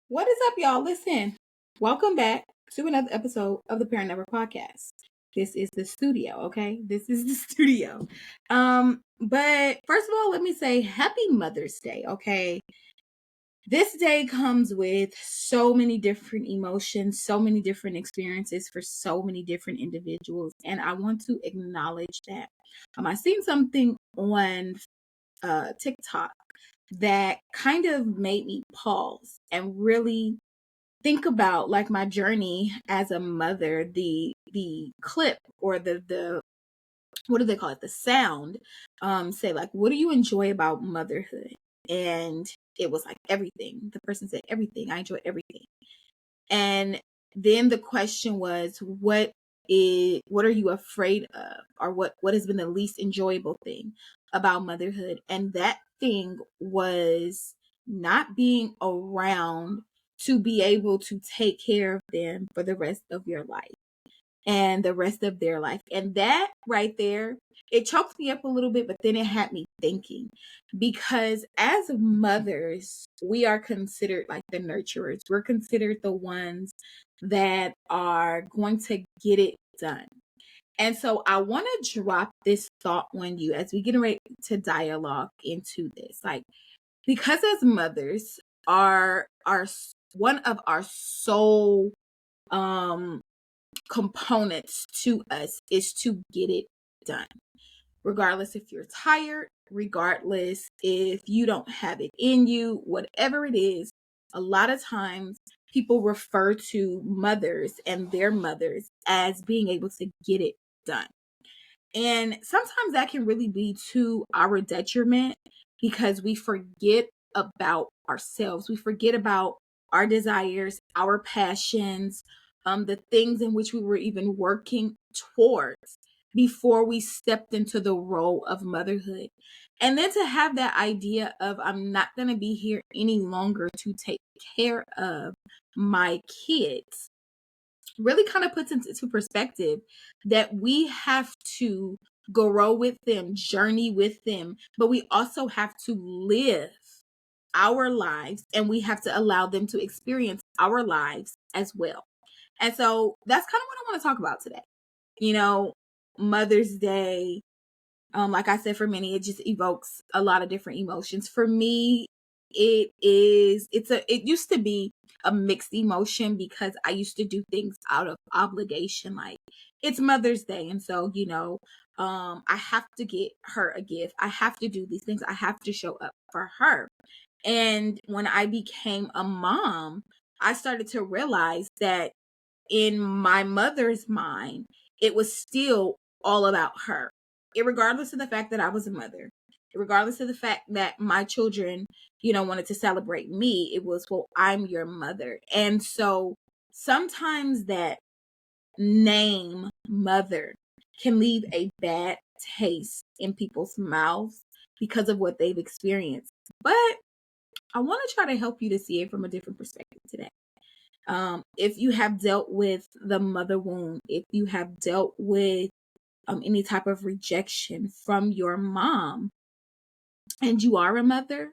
What is up, y'all? Listen, welcome back to another episode of the Parent Network Podcast. This is the studio, okay? This is the studio. But first of all, let me say happy Mother's Day, okay? This day comes with so many different emotions, so many different experiences for so many different individuals, and I want to acknowledge that. I seen something on TikTok that kind of made me pause and really think about like my journey as a mother. The clip or the what do they call it, the sound, say like, what do you enjoy about motherhood? And it was like everything. The person said everything. I enjoy everything. And then the question was, what are you afraid of, or what has been the least enjoyable thing about motherhood? And that thing was not being around to be able to take care of them for the rest of your life and the rest of their life. And that right there, it choked me up a little bit, but then it had me thinking, because as mothers, we are considered like the nurturers. We're considered the ones that are going to get it done. And so I want to drop this thought on you as we get ready to dialogue into this. Like, because as mothers, our one of our sole components to us is to get it done. Regardless if you're tired, regardless if you don't have it in you, whatever it is, a lot of times people refer to mothers and their mothers as being able to get it done. And sometimes that can really be to our detriment because we forget about ourselves. We forget about our desires, our passions, the things in which we were even working towards before we stepped into the role of motherhood. And then to have that idea of, I'm not going to be here any longer to take care of my kids, really kind of puts into perspective that we have to grow with them, journey with them, but we also have to live our lives and we have to allow them to experience our lives as well. And so that's kind of what I want to talk about today. You know, Mother's Day, like I said, for many, it just evokes a lot of different emotions. For me, it used to be a mixed emotion because I used to do things out of obligation. Like, it's Mother's Day, and so, I have to get her a gift. I have to do these things. I have to show up for her. And when I became a mom, I started to realize that in my mother's mind, it was still all about her, regardless of the fact that I was a mother, regardless of the fact that my children, wanted to celebrate me. It was, well, I'm your mother. And so sometimes that name mother can leave a bad taste in people's mouths because of what they've experienced. But I want to try to help you to see it from a different perspective today. If you have dealt with the mother wound, if you have dealt with any type of rejection from your mom, and you are a mother,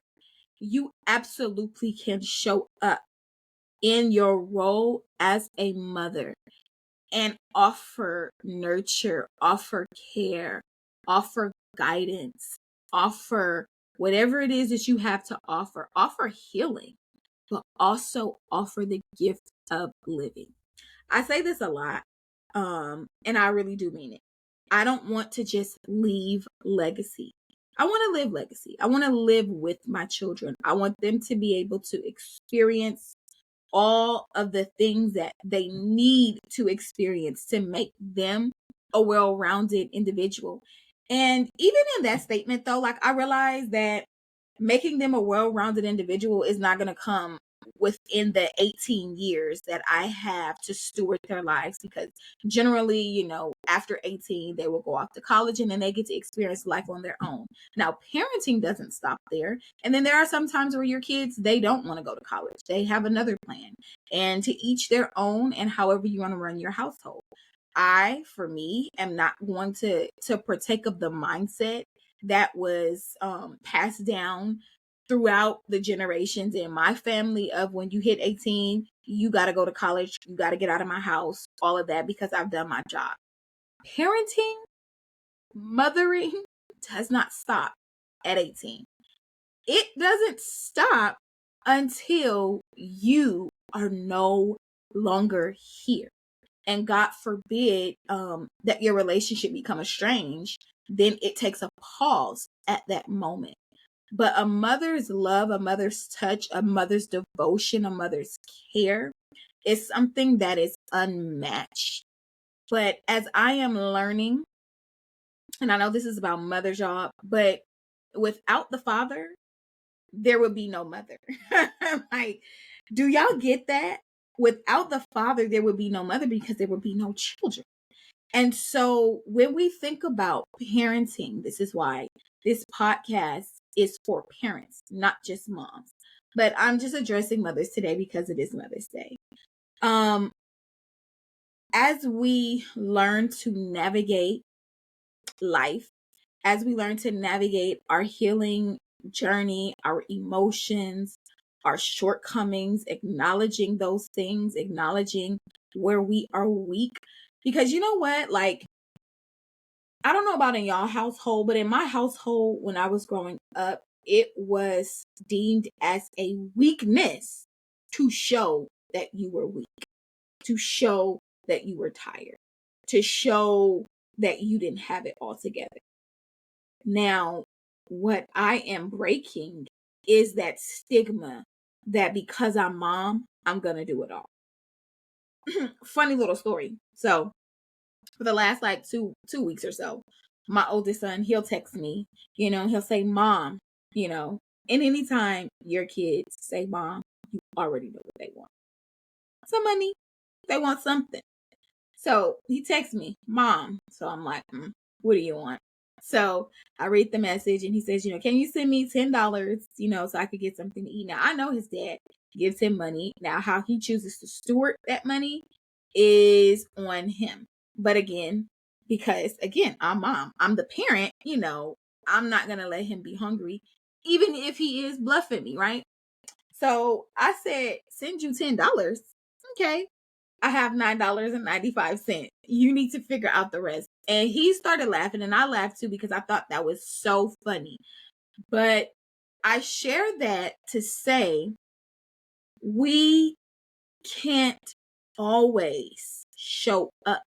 you absolutely can show up in your role as a mother and offer nurture, offer care, offer guidance, offer whatever it is that you have to offer healing, but also offer the gift of living. I say this a lot, and I really do mean it. I don't want to just leave legacy. I want to live legacy. I want to live with my children. I want them to be able to experience all of the things that they need to experience to make them a well-rounded individual. And even in that statement, though, like, I realize that making them a well-rounded individual is not going to come within the 18 years that I have to steward their lives, because generally, after 18, they will go off to college and then they get to experience life on their own. Now, parenting doesn't stop there. And then there are some times where your kids, they don't want to go to college. They have another plan, and to each their own, and however you want to run your household. I, for me, am not going to partake of the mindset that was passed down throughout the generations in my family of when you hit 18, you got to go to college, you got to get out of my house, all of that, because I've done my job. Parenting, mothering does not stop at 18. It doesn't stop until you are no longer here. And God forbid that your relationship become estranged, then it takes a pause at that moment. But a mother's love, a mother's touch, a mother's devotion, a mother's care is something that is unmatched. But as I am learning, and I know this is about mother job, but without the father, there would be no mother. Like, do y'all get that? Without the father, there would be no mother because there would be no children. And so when we think about parenting, this is why this podcast is for parents, not just moms. But I'm just addressing mothers today because it is Mother's Day. As we learn to navigate life, as we learn to navigate our healing journey, our emotions, our shortcomings, acknowledging those things, acknowledging where we are weak. Because you know what? Like, I don't know about in y'all household, but in my household, when I was growing up, it was deemed as a weakness to show that you were weak, to show that you were tired, to show that you didn't have it all together. Now, what I am breaking is that stigma that because I'm mom, I'm going to do it all. Funny little story. So, for the last like two weeks or so, my oldest son, he'll text me, he'll say, Mom, and anytime your kids say mom, you already know what they want. Some money, they want something. So he texts me, Mom. So I'm like, what do you want? So I read the message and he says, can you send me $10, so I could get something to eat? Now I know his dad gives him money. Now how he chooses to steward that money is on him. But again, because again, I'm mom, I'm the parent, I'm not going to let him be hungry, even if he is bluffing me, right? So I said, send you $10. Okay. I have $9.95. You need to figure out the rest. And he started laughing and I laughed too because I thought that was so funny. But I share that to say we can't always show up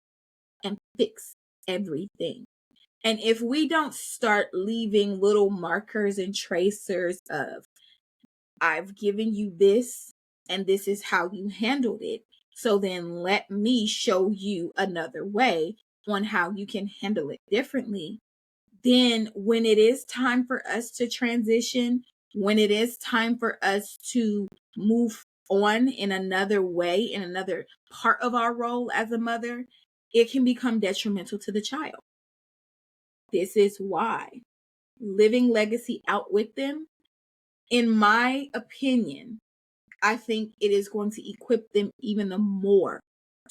and fix everything. And if we don't start leaving little markers and tracers of, I've given you this and this is how you handled it, so then let me show you another way on how you can handle it differently. Then when it is time for us to transition, when it is time for us to move on in another way, in another part of our role as a mother, it can become detrimental to the child. This is why living legacy out with them, in my opinion, I think it is going to equip them even the more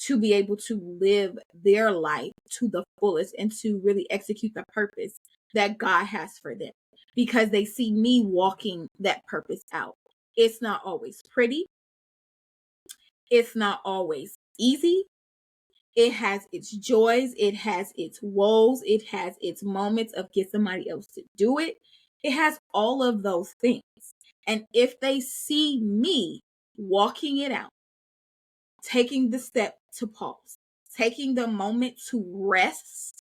to be able to live their life to the fullest and to really execute the purpose that God has for them, because they see me walking that purpose out. It's not always pretty. It's not always easy. It has its joys. It has its woes. It has its moments of get somebody else to do it. It has all of those things. And if they see me walking it out, taking the step to pause, taking the moment to rest,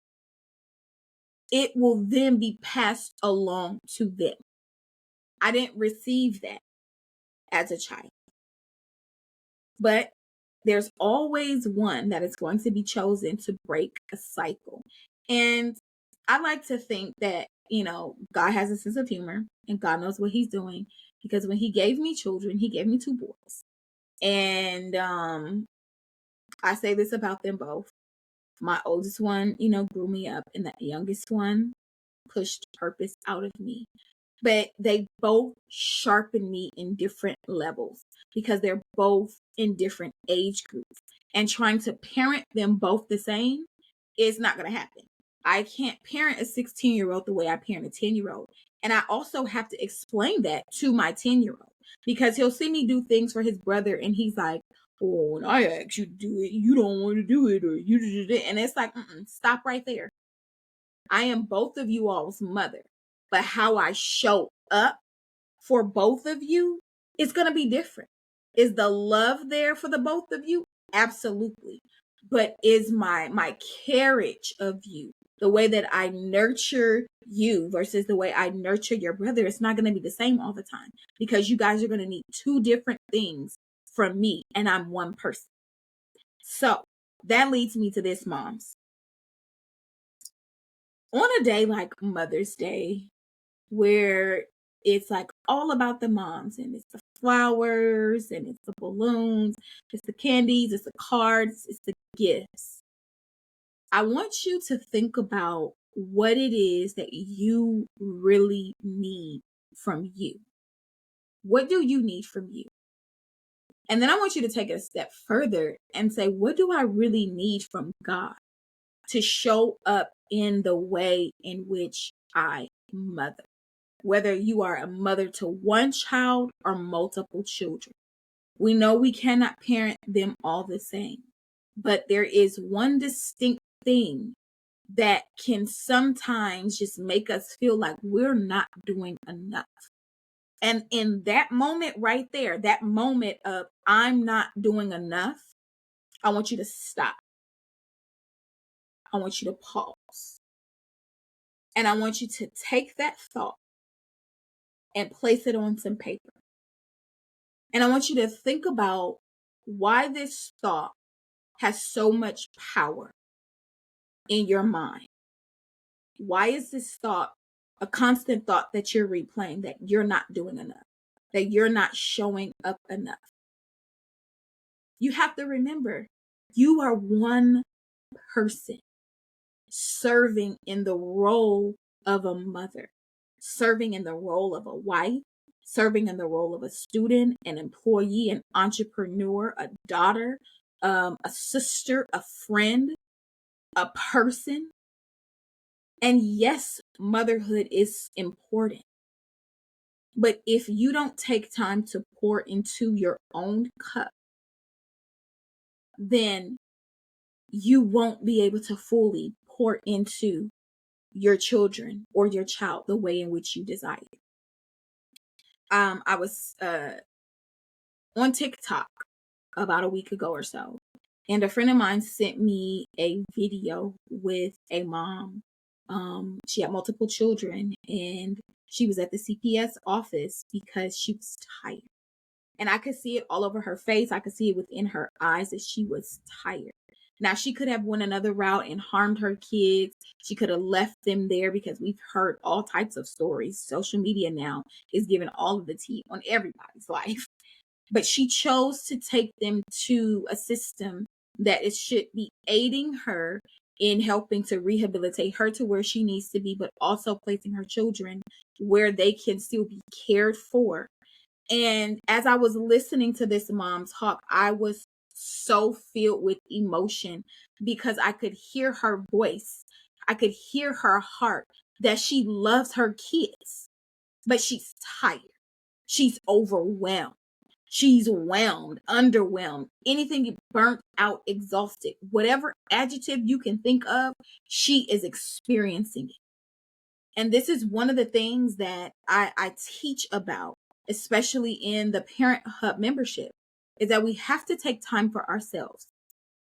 it will then be passed along to them. I didn't receive that as a child. But there's always one that is going to be chosen to break a cycle. And I like to think that, God has a sense of humor and God knows what he's doing, because when he gave me children, he gave me two boys. And I say this about them both. My oldest one, grew me up, and the youngest one pushed purpose out of me. But they both sharpen me in different levels because they're both in different age groups. And trying to parent them both the same is not going to happen. I can't parent a 16-year-old the way I parent a 10-year-old. And I also have to explain that to my 10-year-old because he'll see me do things for his brother and he's like, "Oh, when I ask you to do it, you don't want to do it, or you did it." And it's like, stop right there. I am both of you all's mother, but how I show up for both of you is going to be different. Is the love there for the both of you? Absolutely. But is my carriage of you, the way that I nurture you versus the way I nurture your brother, it's not going to be the same all the time because you guys are going to need two different things from me and I'm one person. So that leads me to this, moms. On a day like Mother's Day, where it's like all about the moms and it's the flowers and it's the balloons, it's the candies, it's the cards, it's the gifts. I want you to think about what it is that you really need from you. What do you need from you? And then I want you to take it a step further and say, what do I really need from God to show up in the way in which I mother? Whether you are a mother to one child or multiple children. We know we cannot parent them all the same, but there is one distinct thing that can sometimes just make us feel like we're not doing enough. And in that moment right there, that moment of I'm not doing enough, I want you to stop. I want you to pause. And I want you to take that thought and place it on some paper. And I want you to think about why this thought has so much power in your mind. Why is this thought a constant thought that you're replaying, that you're not doing enough, that you're not showing up enough? You have to remember, you are one person serving in the role of a mother, serving in the role of a wife, serving in the role of a student, an employee, an entrepreneur, a daughter, a sister, a friend, a person. And yes, motherhood is important. But if you don't take time to pour into your own cup, then you won't be able to fully pour into your children or your child the way in which you desire. I was on TikTok about a week ago or so, and a friend of mine sent me a video with a mom. She had multiple children, and she was at the CPS office because she was tired. And I could see it all over her face. I could see it within her eyes that she was tired. Now, she could have went another route and harmed her kids. She could have left them there because we've heard all types of stories. Social media now is giving all of the tea on everybody's life. But she chose to take them to a system that it should be aiding her in helping to rehabilitate her to where she needs to be, but also placing her children where they can still be cared for. And as I was listening to this mom talk, I was so filled with emotion because I could hear her voice. I could hear her heart that she loves her kids, but she's tired. She's overwhelmed. She's whelmed, underwhelmed, anything burnt out, exhausted, whatever adjective you can think of, she is experiencing it. And this is one of the things that I teach about, especially in the Parent Hub membership, is that we have to take time for ourselves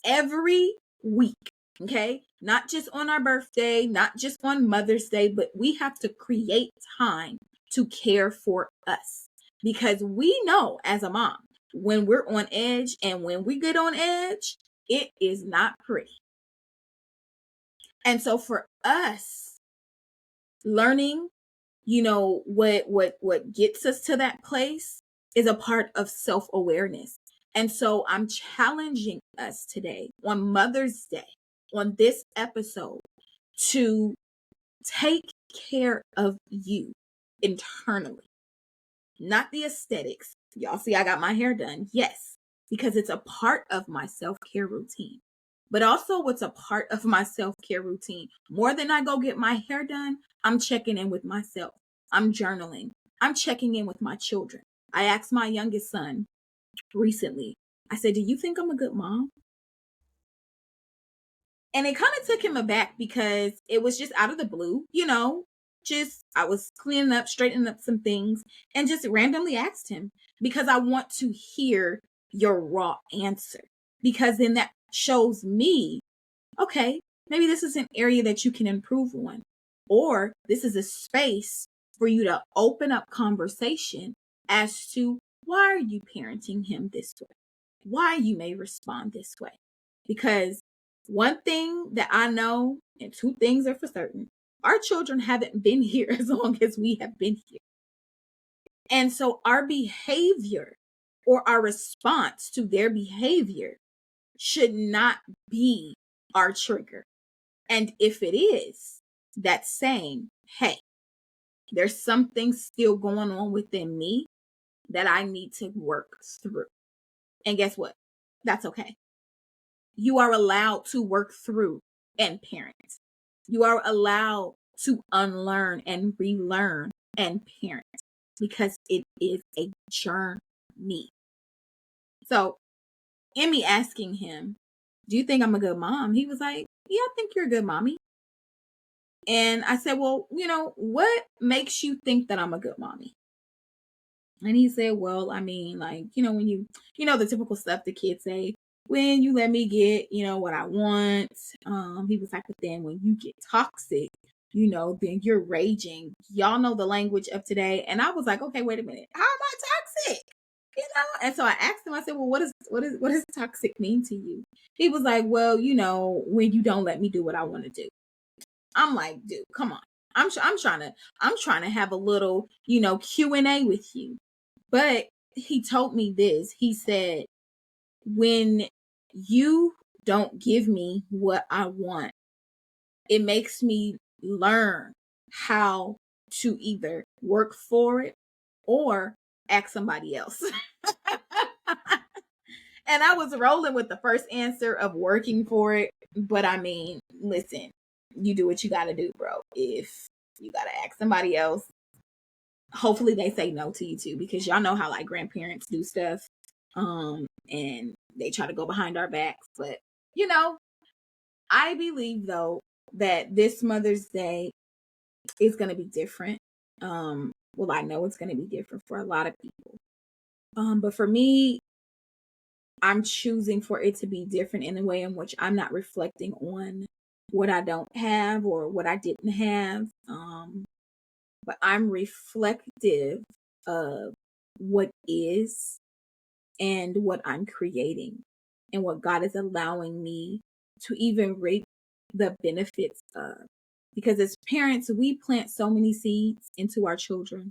every week. Okay. Not just on our birthday, not just on Mother's Day, but we have to create time to care for us because we know as a mom, when we're on edge and when we get on edge, it is not pretty. And so for us, learning, what gets us to that place is a part of self-awareness. And so I'm challenging us today on Mother's Day, on this episode, to take care of you internally, not the aesthetics. Y'all see, I got my hair done. Yes, because it's a part of my self-care routine. But also, what's a part of my self-care routine? More than I go get my hair done, I'm checking in with myself. I'm journaling. I'm checking in with my children. I asked my youngest son recently, I said, "Do you think I'm a good mom?" And it kind of took him aback because it was just out of the blue, just I was cleaning up, straightening up some things, and just randomly asked him because I want to hear your raw answer. Because then that shows me, okay, maybe this is an area that you can improve on, or this is a space for you to open up conversation as to why are you parenting him this way? Why you may respond this way. Because one thing that I know, and two things are for certain, our children haven't been here as long as we have been here. And so our behavior or our response to their behavior should not be our trigger. And if it is, that's saying, hey, there's something still going on within me that I need to work through. And guess what? That's okay. You are allowed to work through and parent. You are allowed to unlearn and relearn and parent because it is a journey. So, in me asking him, "Do you think I'm a good mom?" He was like, "Yeah, I think you're a good mommy." And I said, "Well, what makes you think that I'm a good mommy?" And he said, "Well, I mean, like, when the typical stuff the kids say, when you let me get, what I want." He was like, "But then when you get toxic, then you're raging." Y'all know the language of today. And I was like, okay, wait a minute. How am I toxic? And so I asked him, I said, "Well, what does toxic mean to you?" He was like, "Well, when you don't let me do what I want to do." I'm like, dude, come on. I'm trying to have a little, Q&A with you. But he told me this. He said, "When you don't give me what I want, it makes me learn how to either work for it or ask somebody else." And I was rolling with the first answer of working for it. But I mean, listen, you do what you got to do, bro. If you got to ask somebody else, hopefully they say no to you too, because y'all know how like grandparents do stuff. And they try to go behind our backs. But, I believe though that this Mother's Day is going to be different. Well, I know it's going to be different for a lot of people. But for me, I'm choosing for it to be different in a way in which I'm not reflecting on what I don't have or what I didn't have. But I'm reflective of what is and what I'm creating and what God is allowing me to even reap the benefits of. Because as parents, we plant so many seeds into our children.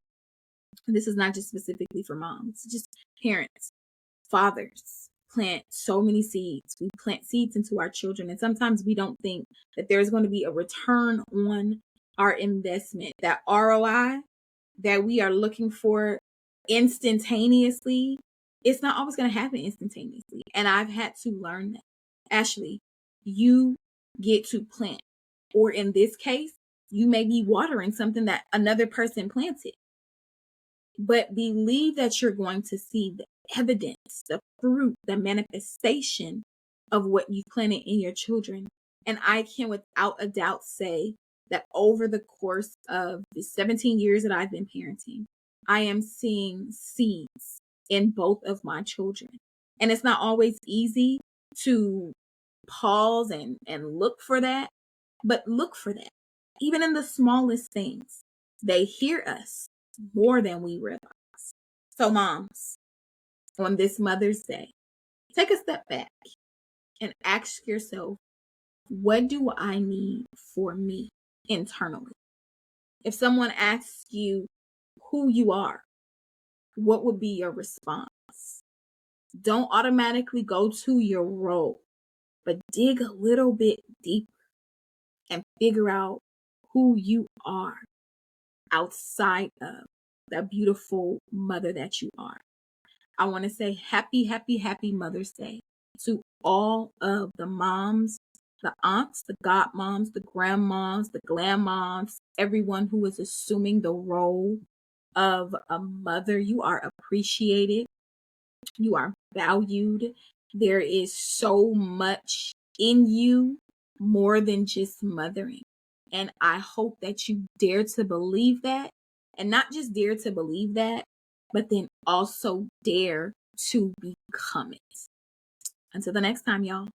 And this is not just specifically for moms, just parents, fathers plant so many seeds. We plant seeds into our children. And sometimes we don't think that there's going to be a return on our investment, that ROI that we are looking for instantaneously. It's not always going to happen instantaneously. And I've had to learn that. Ashley, you get to plant. Or in this case, you may be watering something that another person planted. But believe that you're going to see the evidence, the fruit, the manifestation of what you planted in your children. And I can without a doubt say that over the course of the 17 years that I've been parenting, I am seeing seeds in both of my children. And it's not always easy to pause and look for that, but look for that. Even in the smallest things, they hear us more than we realize. So, moms, on this Mother's Day, take a step back and ask yourself, what do I need for me internally? If someone asks you who you are, what would be your response? Don't automatically go to your role, but dig a little bit deeper and figure out who you are outside of the beautiful mother that you are. I want to say happy, happy, happy Mother's Day to all of the moms the aunts, the godmoms, the grandmoms, the glam moms, everyone who is assuming the role of a mother. You are appreciated. You are valued. There is so much in you more than just mothering. And I hope that you dare to believe that, and not just dare to believe that, but then also dare to become it. Until the next time, y'all.